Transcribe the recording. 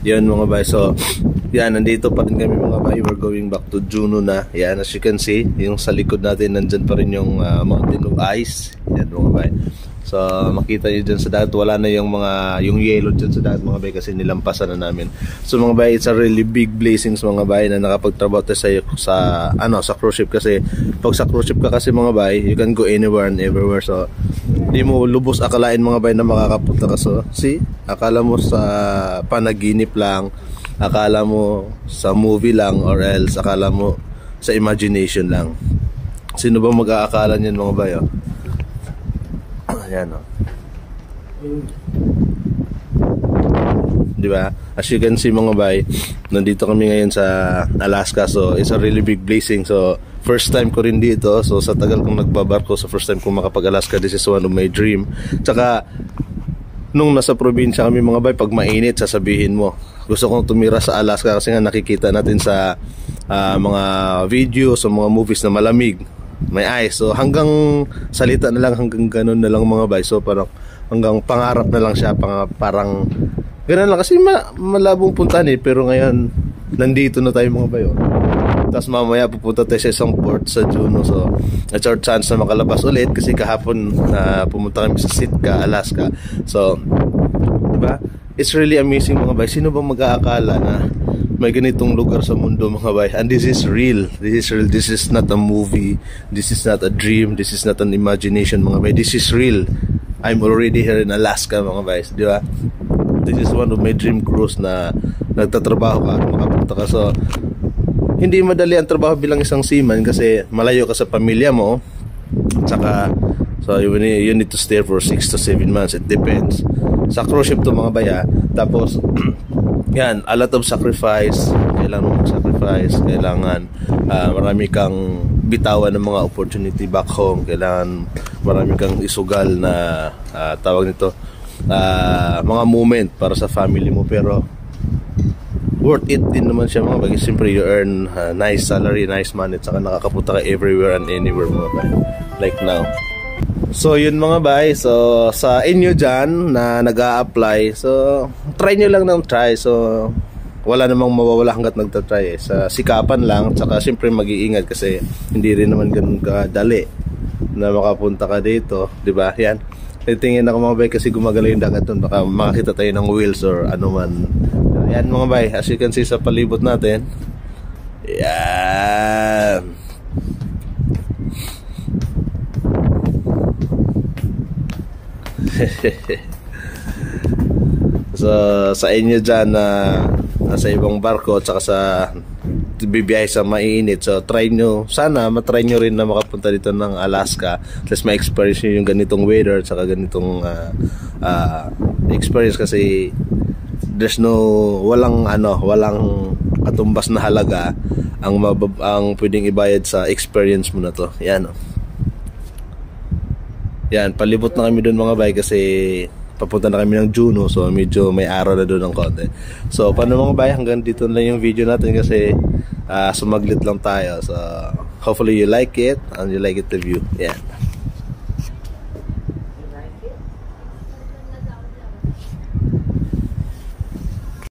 Yan mga bay. So yan, nandito pa rin kami mga bay. We're going back to Juneau na. Yan, as you can see, yung sa likod natin nandyan pa rin yung Mountain of Ice. Yan mga bay. So makita nyo dyan sa dagat, wala na yung yellow dyan sa dagat mga bay, kasi nilampasan na namin. So mga bay, it's a really big blessings mga bay na nakapagtrabaho tayo sa cruise ship. Kasi pag sa cruise ship ka kasi mga bay, you can go anywhere and everywhere. So hindi mo lubos akalain mga bay na makakapunta ka. So see, akala mo sa panaginip lang, akala mo sa movie lang, or else akala mo sa imagination lang. Sino ba mag-aakala niyan mga bay? Ayan, diba? As you can see mga bay, nandito kami ngayon sa Alaska. So it's a really big blessing. So first time ko rin dito. So sa tagal kong nagbabarko, so first time kong makapag-Alaska, this is one of my dream. Tsaka nung nasa probinsya kami mga bay, pag mainit sasabihin mo gusto kong tumira sa Alaska, kasi nga nakikita natin sa mga videos, sa mga movies na malamig, may ice. So hanggang salita na lang, hanggang ganun na lang mga bay. So parang hanggang pangarap na lang siya, parang ganun lang, kasi malabong puntahan pero ngayon nandito na tayo mga bay. Tapos mamaya pupunta tayo sa isang port sa Juneau. So it's our chance na makalabas ulit, kasi kahapon pumunta kami sa Sitka, Alaska. So diba, it's really amazing mga bay. Sino bang mag-aakala na may ganitong lugar sa mundo mga bay? And this is real. This is real. This is not a movie. This is not a dream. This is not an imagination mga bay. This is real. I'm already here in Alaska mga bay, di ba? This is one of my dream cruise na nagtatrabaho ka at makapunta ka. So hindi madali ang trabaho bilang isang seaman, kasi malayo ka sa pamilya mo. Tsaka so you need to stay for 6 to 7 months. It depends. Sa cruise ship to mga bay. Tapos yan, a lot of sacrifice. Kailangan mo mag-sacrifice. Kailangan marami kang bitawan ng mga opportunity back home. Kailangan marami kang isugal na tawag nito, mga moment para sa family mo. Pero worth it din naman siya mga bagay. Siyempre you earn nice salary, nice money, saka nakakapunta ka everywhere and anywhere mga bagay. Like now. So yun mga bay. So sa inyo dyan na nag-a-apply, so try nyo lang ng try. So wala namang mawawala hanggat nagtatry sa sikapan lang. Tsaka siyempre mag-iingat, kasi hindi rin naman ganun kadali na makapunta ka dito, diba? Yan, titingin ako mga bay, kasi gumagalaw yung dagat dun. Baka makakita tayo ng whales or ano man. Yan mga bay, as you can see sa palibot natin. Yan. So sa inyo dyan na nasa ibang barko at saka sa bibiyahe sa mainit, so try nyo, sana matry nyo rin na makapunta dito ng Alaska. Let's ma-experience nyo yung ganitong weather at saka ganitong experience, kasi there's walang katumbas na halaga ang pwedeng ibayad sa experience mo na to. Yan yan, palibot na kami doon mga bay, kasi papunta na kami ng Juneau. So medyo may araw na doon ng konti. So paano mga bay, hanggang dito na yung video natin, kasi sumaglit lang tayo. So hopefully you like it and you like it the view. Yan.